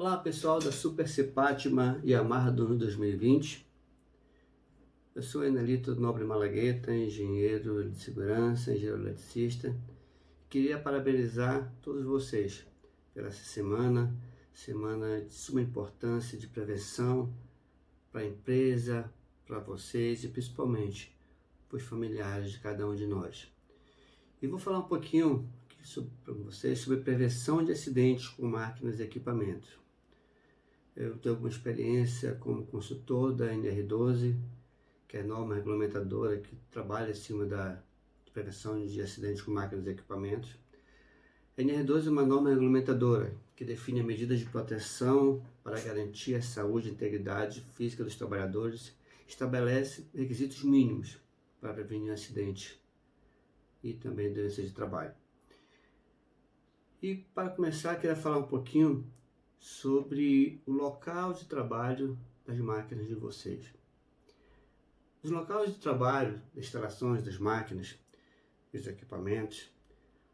Olá pessoal da Super Cepatma Yamaha do ano 2020. Eu sou Enelito Nobre Malagueta, engenheiro de segurança, engenheiro eletricista. Queria parabenizar todos vocês pela essa semana de suma importância de prevenção para a empresa, para vocês e principalmente para os familiares de cada um de nós. E vou falar um pouquinho para vocês sobre prevenção de acidentes com máquinas e equipamentos. Eu tenho alguma experiência como consultor da NR12, que é a norma regulamentadora que trabalha em cima da prevenção de acidentes com máquinas e equipamentos. A NR12 é uma norma regulamentadora que define medidas de proteção para garantir a saúde e integridade física dos trabalhadores, estabelece requisitos mínimos para prevenir acidentes e também doenças de trabalho. E para começar, queria falar um pouquinho sobre o local de trabalho das máquinas de vocês. Os locais de trabalho, das instalações das máquinas e dos equipamentos,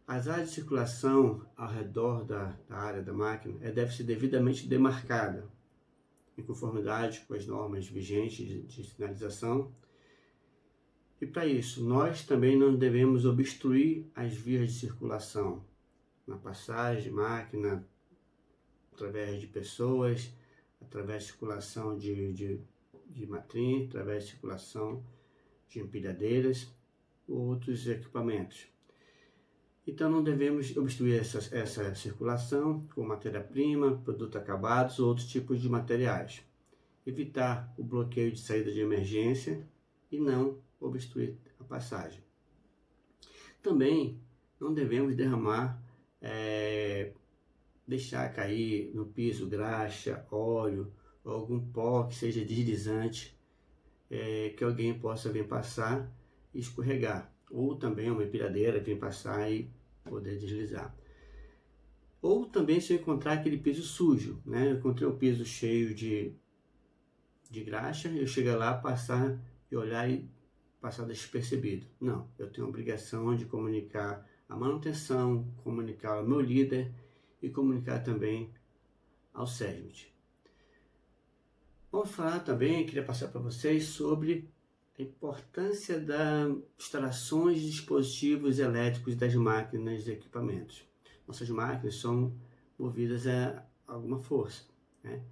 as áreas de circulação ao redor da área da máquina deve ser devidamente demarcada, em conformidade com as normas vigentes de sinalização. E para isso, nós também não devemos obstruir as vias de circulação na passagem de máquina, através de pessoas, através de circulação de matrim, através de circulação de empilhadeiras ou outros equipamentos. Então não devemos obstruir essa circulação com matéria-prima, produtos acabados ou outros tipos de materiais. Evitar o bloqueio de saída de emergência e não obstruir a passagem. Também não devemos deixar cair no piso graxa, óleo ou algum pó que seja deslizante, que alguém possa vir passar e escorregar, ou também uma empilhadeira vir passar e poder deslizar. Ou também se eu encontrar aquele piso sujo, né? Eu encontrei um piso cheio de graxa, eu chego lá, passar e olhar e passar despercebido. Não, eu tenho a obrigação de comunicar a manutenção, comunicar ao meu líder e comunicar também ao SESMIT. Vamos falar também, queria passar para vocês sobre a importância das instalações de dispositivos elétricos das máquinas e equipamentos. Nossas máquinas são movidas a alguma força, né?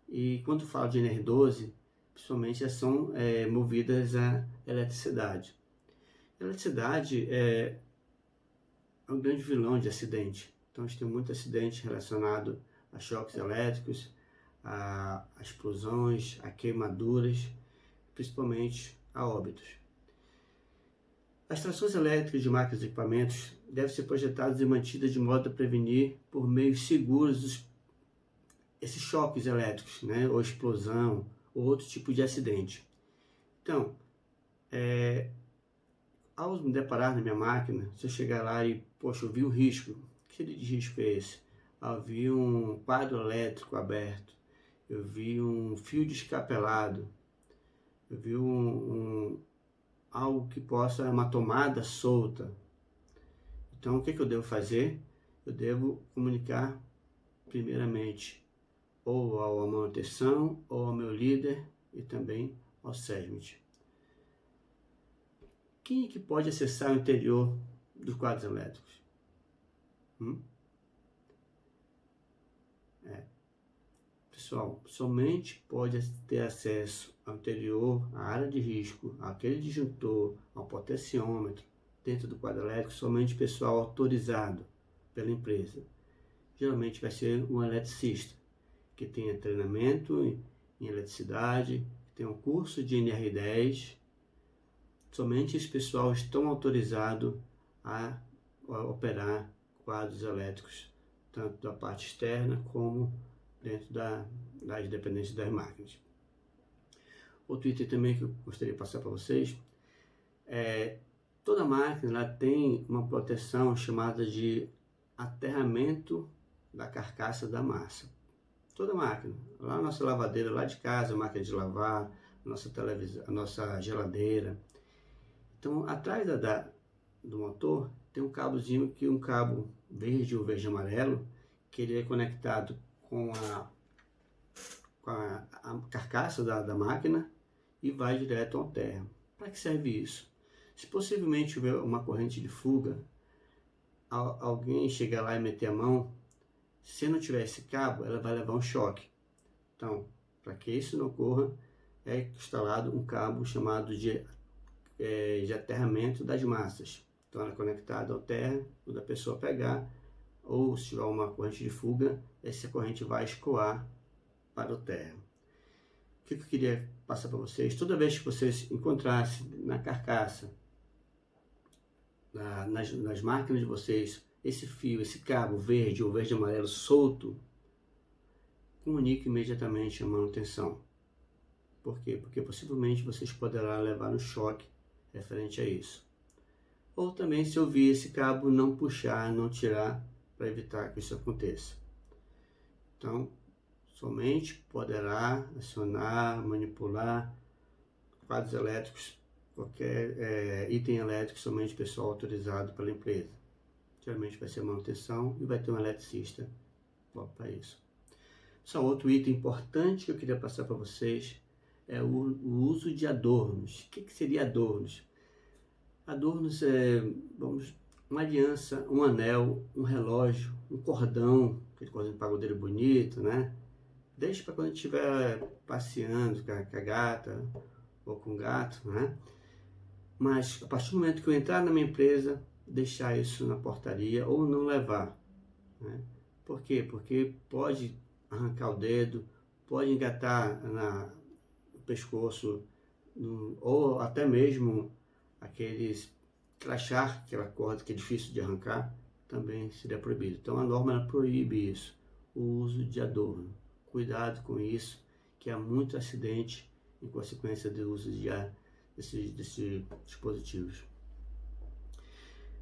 E quando falo de NR12, principalmente elas são movidas à eletricidade. A eletricidade é um grande vilão de acidente. Então a gente tem muito acidente relacionado a choques elétricos, a explosões, a queimaduras, principalmente a óbitos. As trações elétricas de máquinas e equipamentos devem ser projetadas e mantidas de modo a prevenir por meios seguros esses choques elétricos, né, ou explosão, ou outro tipo de acidente. Então, ao me deparar na minha máquina, se eu chegar lá e, poxa, eu vi um risco, que tipo de risco é esse? Eu vi um quadro elétrico aberto, eu vi um fio descapelado, eu vi algo que possa, uma tomada solta. Então, o que eu devo fazer? Eu devo comunicar primeiramente ou à manutenção, ou ao meu líder e também ao SESMIT. Quem é que pode acessar o interior dos quadros elétricos? Pessoal, somente pode ter acesso ao interior, à área de risco, àquele disjuntor, ao potenciômetro, dentro do quadro elétrico, somente pessoal autorizado pela empresa. Geralmente vai ser um eletricista, que tenha treinamento em eletricidade, que tenha um curso de NR10. Somente esse pessoal estão autorizados a operar quadros elétricos, tanto da parte externa como dentro das dependências das máquinas. Outro item também que eu gostaria de passar para vocês toda máquina ela tem uma proteção chamada de aterramento da carcaça da massa. Toda máquina, lá a nossa lavadeira lá de casa, a máquina de lavar, a nossa televisão, a nossa geladeira. Então, atrás do motor tem um cabozinho, um cabo verde ou verde amarelo, que ele é conectado com a carcaça da máquina e vai direto ao terra. Para que serve isso? Se possivelmente houver uma corrente de fuga, alguém chegar lá e meter a mão, se não tiver esse cabo, ela vai levar um choque. Então, para que isso não ocorra, é instalado um cabo chamado de aterramento das massas. Então, ela é conectada ao terra, quando a pessoa pegar, ou se tiver uma corrente de fuga, essa corrente vai escoar para o terra. O que eu queria passar para vocês? Toda vez que vocês encontrassem na carcaça, nas máquinas de vocês, esse fio, esse cabo verde ou verde amarelo solto, comunique imediatamente a manutenção. Por quê? Porque possivelmente vocês poderão levar um choque referente a isso. Ou também, se ouvir esse cabo, não puxar, não tirar, para evitar que isso aconteça. Então, somente poderá acionar, manipular quadros elétricos, qualquer item elétrico, somente pessoal autorizado pela empresa. Geralmente vai ser manutenção e vai ter um eletricista para isso. Só outro item importante que eu queria passar para vocês é o uso de adornos. O que seria adornos? Adornos é, uma aliança, um anel, um relógio, um cordão, aquele cordão de pagodeiro bonito, né? Deixe para quando estiver passeando com a gata ou com o gato, né? Mas a partir do momento que eu entrar na minha empresa, deixar isso na portaria ou não levar, né? Por quê? Porque pode arrancar o dedo, pode engatar no pescoço, ou até mesmo aqueles crachar, aquela corda que é difícil de arrancar, também seria proibido. Então a norma proíbe isso, o uso de adorno. Cuidado com isso, que há muito acidente em consequência do uso desses dispositivos.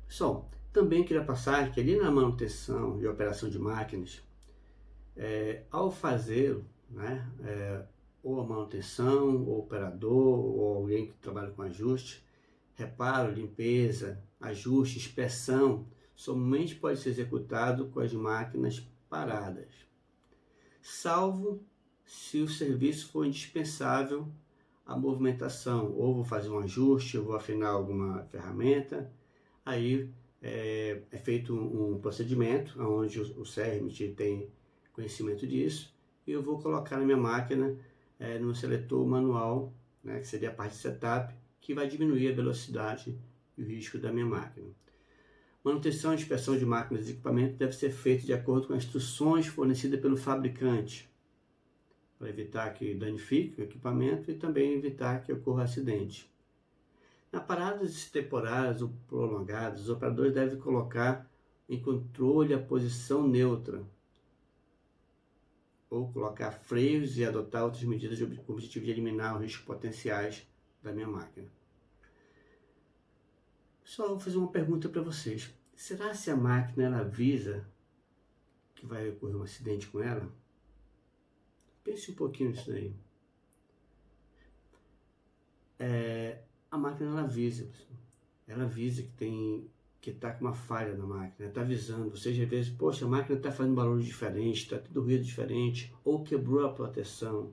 Pessoal, também queria passar que ali na manutenção e operação de máquinas, ao fazer, né, ou a manutenção, ou o operador, ou alguém que trabalha com ajuste, reparo, limpeza, ajuste, inspeção, somente pode ser executado com as máquinas paradas, salvo se o serviço for indispensável à movimentação, ou vou fazer um ajuste, ou vou afinar alguma ferramenta, aí é feito um procedimento, onde o CERMIT tem conhecimento disso, e eu vou colocar na minha máquina, no seletor manual, né, que seria a parte de setup, que vai diminuir a velocidade e o risco da minha máquina. Manutenção e inspeção de máquinas e equipamentos deve ser feita de acordo com as instruções fornecidas pelo fabricante, para evitar que danifique o equipamento e também evitar que ocorra acidente. Na paradas temporárias ou prolongadas, os operadores devem colocar em controle a posição neutra, ou colocar freios e adotar outras medidas com o objetivo de eliminar os riscos potenciais da minha máquina. Pessoal, vou fazer uma pergunta para vocês. Será se a máquina ela avisa que vai ocorrer um acidente com ela? Pense um pouquinho nisso daí. A máquina ela avisa, pessoal. Ela avisa que está com uma falha na máquina, está avisando. Ou seja, às vezes, poxa, a máquina está fazendo barulho diferente, está tendo ruído diferente, ou quebrou a proteção.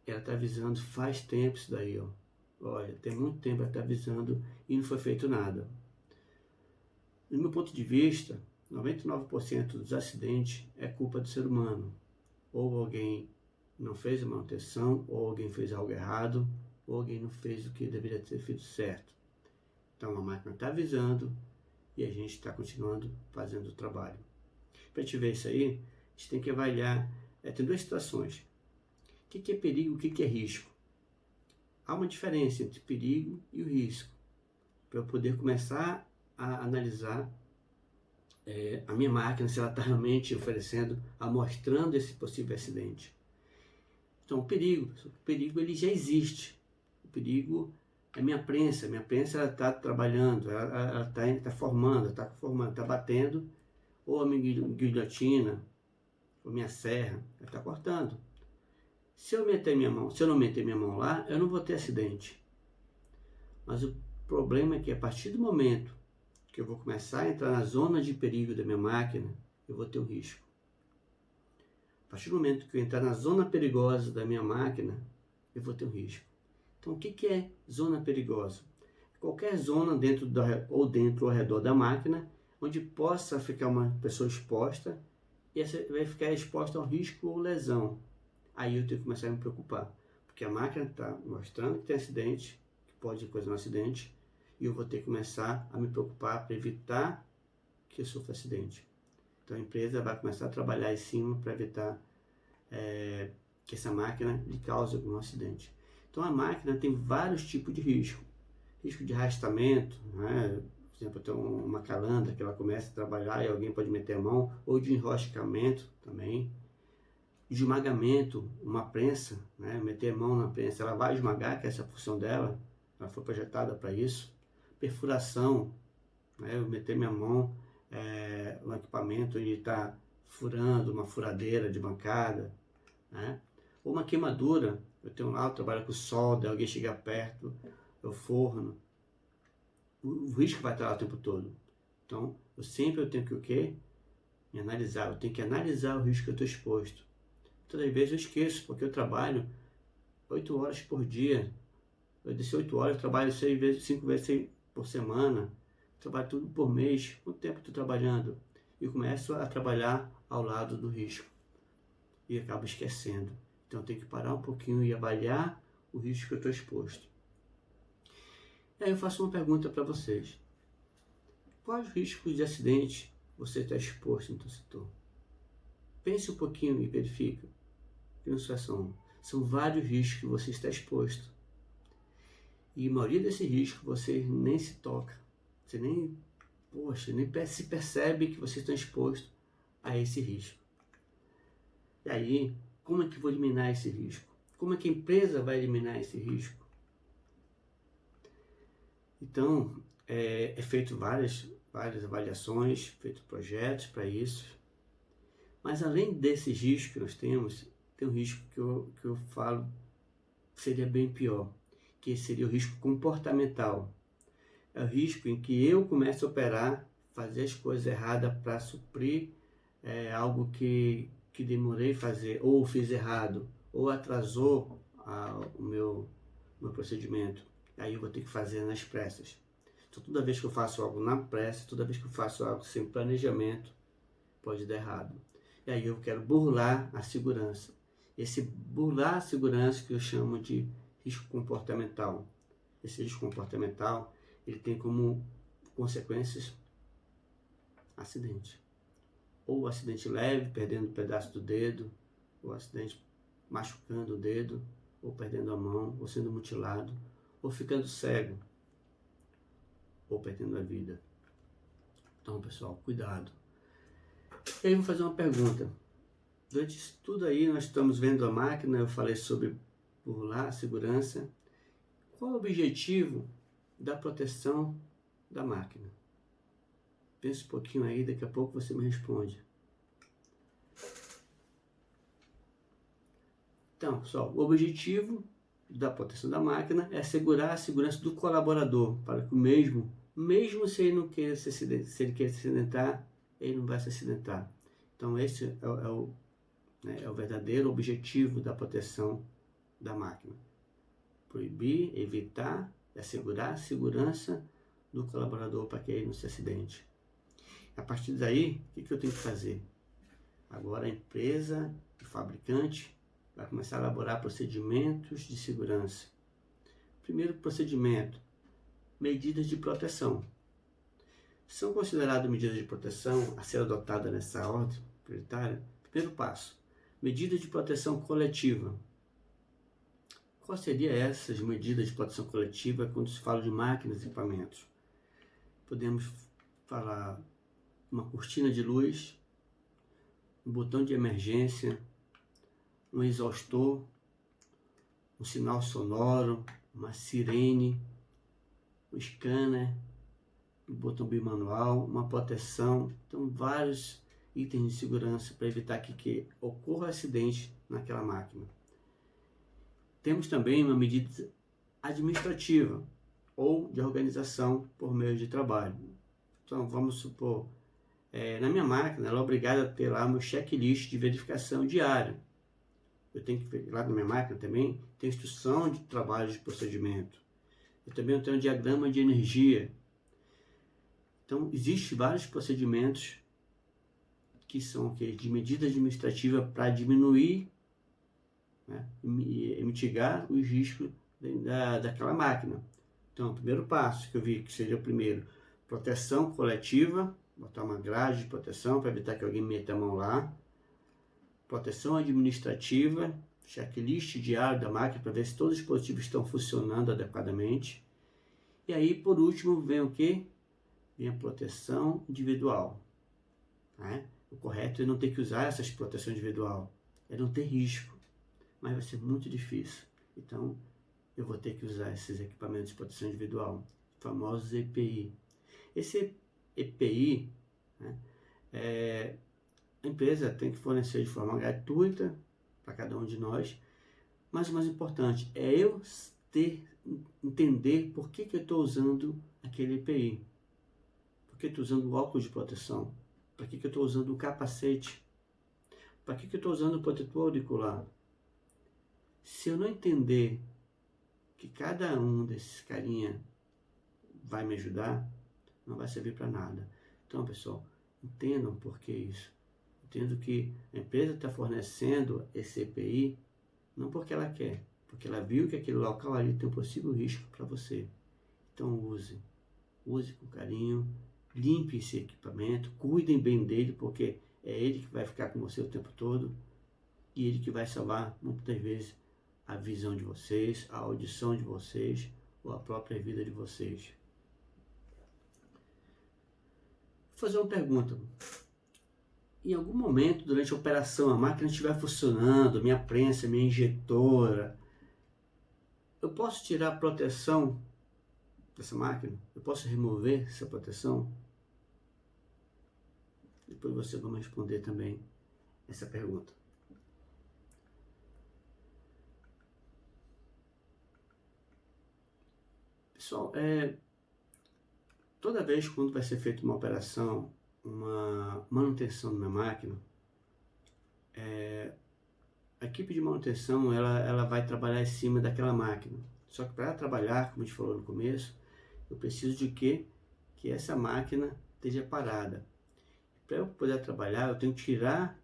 Ela está avisando faz tempo isso daí, ó. Olha, tem muito tempo ela está avisando e não foi feito nada. Do meu ponto de vista, 99% dos acidentes é culpa do ser humano. Ou alguém não fez a manutenção, ou alguém fez algo errado, ou alguém não fez o que deveria ter feito certo. Então a máquina está avisando e a gente está continuando fazendo o trabalho. Para a gente ver isso aí, a gente tem que avaliar, tem duas situações. O que é perigo, o que é risco? Há uma diferença entre perigo e o risco, para eu poder começar a analisar a minha máquina, se ela está realmente oferecendo, mostrando esse possível acidente. Então o perigo ele já existe. O perigo é minha prensa ela está trabalhando, ela está formando, está batendo, ou a minha guilhotina, ou minha serra, ela está cortando. Se eu não meter minha mão lá, eu não vou ter acidente. Mas o problema é que a partir do momento que eu vou começar a entrar na zona de perigo da minha máquina, eu vou ter um risco. A partir do momento que eu entrar na zona perigosa da minha máquina, eu vou ter um risco. Então, o que é zona perigosa? Qualquer zona dentro ou ao redor da máquina, onde possa ficar uma pessoa exposta, e essa vai ficar exposta ao risco ou lesão. Aí eu tenho que começar a me preocupar, porque a máquina está mostrando que tem acidente, que pode causar um acidente, e eu vou ter que começar a me preocupar para evitar que eu sofra acidente. Então a empresa vai começar a trabalhar em cima para evitar que essa máquina lhe cause algum acidente. Então a máquina tem vários tipos de risco. Risco de arrastamento, né? Por exemplo, tem uma calandra que ela começa a trabalhar e alguém pode meter a mão, ou de enroscamento também. De esmagamento, uma prensa, né? Meter a mão na prensa, ela vai esmagar, que é essa a função dela, ela foi projetada para isso. Perfuração, né? Eu meter minha mão no equipamento e está furando uma furadeira de bancada, né? Ou uma queimadura, eu tenho lá, eu trabalho com solda, alguém chega perto, eu forno, o risco vai estar lá o tempo todo. Então, eu tenho que o quê? Me analisar, eu tenho que analisar o risco que eu estou exposto. Todas as vezes eu esqueço, porque eu trabalho 8 horas por dia. Eu disse 8 horas, eu trabalho 5 vezes por semana, trabalho tudo por mês. Quanto tempo estou trabalhando? E começo a trabalhar ao lado do risco. E acabo esquecendo. Então eu tenho que parar um pouquinho e avaliar o risco que eu estou exposto. E aí eu faço uma pergunta para vocês. Quais riscos de acidente você está exposto no seu setor? Pense um pouquinho e verifica. Que não são vários riscos que você está exposto. E a maioria desses riscos você nem se toca. Você nem se percebe que você está exposto a esse risco. E aí, como é que eu vou eliminar esse risco? Como é que a empresa vai eliminar esse risco? Então, é feito várias avaliações, feito projetos para isso. Mas além desses riscos que nós temos, tem um risco que eu falo que seria bem pior, que seria o risco comportamental. É o risco em que eu começo a operar, fazer as coisas erradas para suprir algo que demorei a fazer, ou fiz errado, ou atrasou o meu procedimento. Aí eu vou ter que fazer nas pressas. Então toda vez que eu faço algo na pressa, toda vez que eu faço algo sem planejamento, pode dar errado. E aí eu quero burlar a segurança. Esse burlar a segurança que eu chamo de risco comportamental. Esse risco comportamental, ele tem como consequências acidente. Ou acidente leve, perdendo um pedaço do dedo, ou acidente machucando o dedo, ou perdendo a mão, ou sendo mutilado, ou ficando cego, ou perdendo a vida. Então, pessoal, cuidado. E aí eu vou fazer uma pergunta. Durante isso tudo aí, nós estamos vendo a máquina, eu falei sobre burlar a segurança. Qual é o objetivo da proteção da máquina? Pense um pouquinho aí, daqui a pouco você me responde. Então, pessoal, o objetivo da proteção da máquina é assegurar a segurança do colaborador, para que o mesmo se ele não queira se acidentar, ele não vai se acidentar. Então, esse é o verdadeiro objetivo da proteção da máquina. Proibir, evitar, assegurar a segurança do colaborador para que ele não se acidente. A partir daí, o que eu tenho que fazer? Agora a empresa, o fabricante, vai começar a elaborar procedimentos de segurança. Primeiro procedimento, medidas de proteção. São consideradas medidas de proteção a ser adotadas nessa ordem prioritária? Primeiro passo, medidas de proteção coletiva. Quais seriam essas medidas de proteção coletiva quando se fala de máquinas e equipamentos? Podemos falar uma cortina de luz, um botão de emergência, um exaustor, um sinal sonoro, uma sirene, um scanner, um botão bimanual, uma proteção. Então, vários itens de segurança para evitar que ocorra acidente naquela máquina. Temos também uma medida administrativa ou de organização por meio de trabalho. Então, vamos supor, na minha máquina, ela é obrigada a ter lá meu checklist de verificação diária. Eu tenho que, lá na minha máquina também, tem instrução de trabalho de procedimento. Eu também tenho um diagrama de energia. Então, existem vários procedimentos que são de medida administrativa para diminuir, né, e mitigar os riscos daquela máquina. Então, o primeiro passo que eu vi que seria o primeiro, proteção coletiva, botar uma grade de proteção para evitar que alguém meta a mão lá. Proteção administrativa, checklist diário da máquina para ver se todos os dispositivos estão funcionando adequadamente. E aí, por último, vem o quê? Vem a proteção individual. Né? O correto é não ter que usar essas proteções individual, é não ter risco, mas vai ser muito difícil. Então, eu vou ter que usar esses equipamentos de proteção individual, famosos EPI. Esse EPI, né, a empresa tem que fornecer de forma gratuita para cada um de nós, mas o mais importante é eu entender por que eu estou usando aquele EPI, por que eu estou usando o óculos de proteção, para que eu estou usando o capacete, para que eu estou usando o protetor auricular. Se eu não entender que cada um desses carinha vai me ajudar, não vai servir para nada. Então, pessoal, entendam por que isso. Entendo que a empresa está fornecendo esse EPI não porque ela quer, porque ela viu que aquele local ali tem um possível risco para você. Então use com carinho, limpe esse equipamento, cuidem bem dele, porque é ele que vai ficar com você o tempo todo e ele que vai salvar muitas vezes a visão de vocês, a audição de vocês ou a própria vida de vocês. Vou fazer uma pergunta. Em algum momento, durante a operação, a máquina estiver funcionando, minha prensa, minha injetora, eu posso tirar a proteção dessa máquina? Eu posso remover essa proteção? Depois vocês vão responder também essa pergunta. Pessoal, toda vez quando vai ser feita uma operação, uma manutenção da minha máquina, a equipe de manutenção ela vai trabalhar em cima daquela máquina. Só que para trabalhar, como a gente falou no começo, eu preciso de quê? Que essa máquina esteja parada. Para eu poder trabalhar, eu tenho que tirar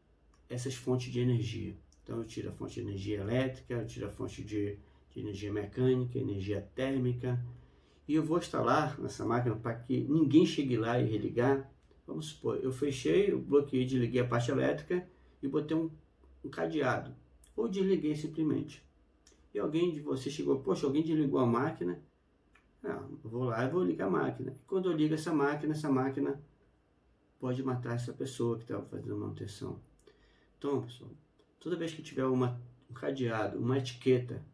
essas fontes de energia. Então eu tiro a fonte de energia elétrica, eu tiro a fonte de energia mecânica, energia térmica, e eu vou instalar nessa máquina para que ninguém chegue lá e religar. Vamos supor, eu fechei, eu bloqueei, desliguei a parte elétrica e botei um cadeado, ou desliguei simplesmente. E alguém de vocês chegou, poxa, alguém desligou a máquina? Não, eu vou lá e vou ligar a máquina. E quando eu ligo essa máquina pode matar essa pessoa que estava fazendo a manutenção. Então, pessoal, toda vez que tiver um cadeado, uma etiqueta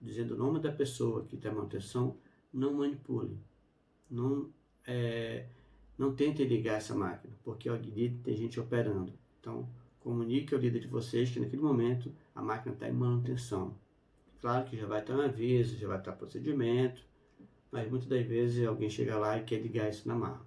dizendo o nome da pessoa que está em manutenção, não manipule. Não tente ligar essa máquina, porque ali tem gente operando. Então, comunique ao líder de vocês que naquele momento a máquina está em manutenção. Claro que já vai estar um aviso, já vai estar procedimento, mas muitas das vezes alguém chega lá e quer ligar isso na marra.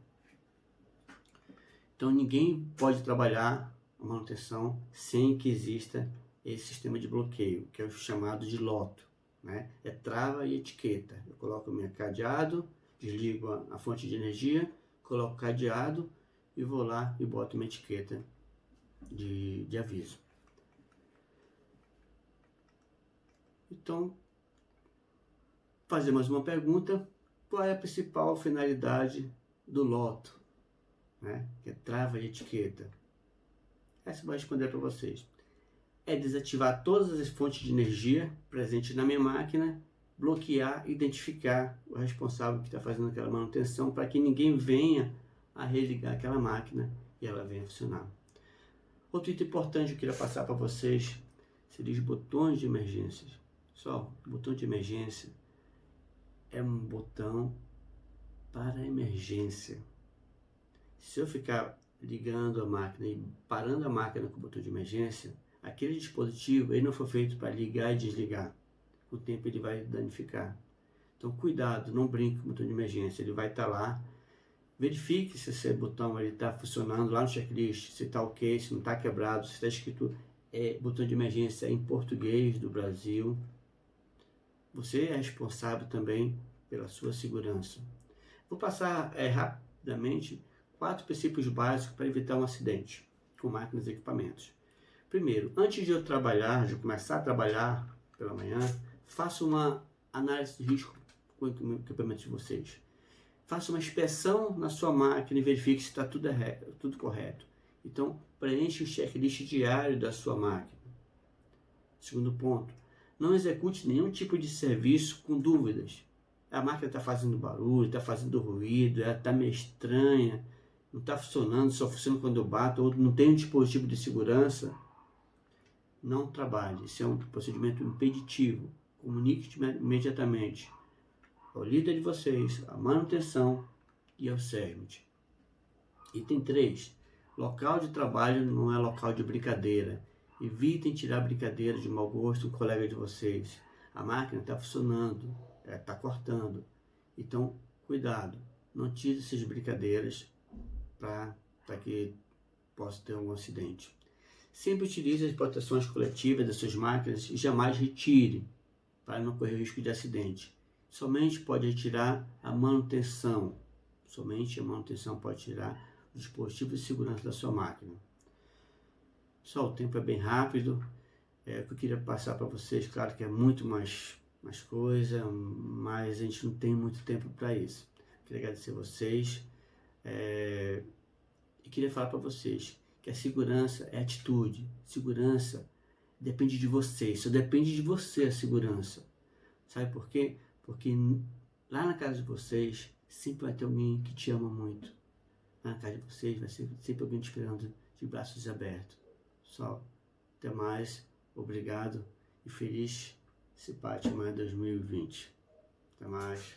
Então ninguém pode trabalhar a manutenção sem que exista esse sistema de bloqueio, que é o chamado de loto, né? É trava e etiqueta. Eu coloco o meu cadeado, desligo a fonte de energia, coloco o cadeado e vou lá e boto uma etiqueta de aviso. Então, fazer mais uma pergunta: qual é a principal finalidade do loto, né? Que é trava e etiqueta? Essa eu vou responder para vocês. É desativar todas as fontes de energia presentes na minha máquina, bloquear, identificar o responsável que está fazendo aquela manutenção para que ninguém venha a religar aquela máquina e ela venha funcionar. Outro item importante que eu queria passar para vocês seria os botões de emergência. Só, o botão de emergência é um botão para emergência. Se eu ficar ligando a máquina e parando a máquina com o botão de emergência, aquele dispositivo ele não foi feito para ligar e desligar. Com o tempo ele vai danificar. Então cuidado, não brinque com o botão de emergência. Ele vai estar lá Verifique se esse botão está funcionando lá no checklist, se está ok, se não está quebrado, se está escrito botão de emergência em português do Brasil. Você é responsável também pela sua segurança. Vou passar rapidamente 4 princípios básicos para evitar um acidente com máquinas e equipamentos. Primeiro, antes de começar a trabalhar pela manhã, faça uma análise de risco com o equipamento de vocês. Faça uma inspeção na sua máquina e verifique se está tudo correto. Então, preencha o checklist diário da sua máquina. Segundo ponto, não execute nenhum tipo de serviço com dúvidas. A máquina está fazendo barulho, está fazendo ruído, ela está meio estranha, não está funcionando, só funciona quando eu bato, ou não tem um dispositivo de segurança. Não trabalhe. Isso é um procedimento impeditivo. Comunique imediatamente ao líder de vocês, à manutenção e ao CERMIT. Item 3. Local de trabalho não é local de brincadeira. Evitem tirar brincadeira de mau gosto do colega de vocês. A máquina está funcionando, está cortando. Então, cuidado. Não tire essas brincadeiras para que possa ter um acidente. Sempre utilize as proteções coletivas das suas máquinas e jamais retire, para não correr risco de acidente. Somente pode retirar a manutenção. Somente a manutenção pode tirar o dispositivo de segurança da sua máquina. Pessoal, o tempo é bem rápido. O que eu queria passar para vocês, claro que é muito mais coisa, mas a gente não tem muito tempo para isso. Queria agradecer a vocês e queria falar para vocês que a segurança é atitude. Segurança depende de você, só depende de você a segurança. Sabe por quê? Porque lá na casa de vocês sempre vai ter alguém que te ama muito. Lá na casa de vocês vai ser sempre alguém te esperando de braços abertos. Pessoal, até mais, obrigado e feliz Cipatma 2020. Até mais.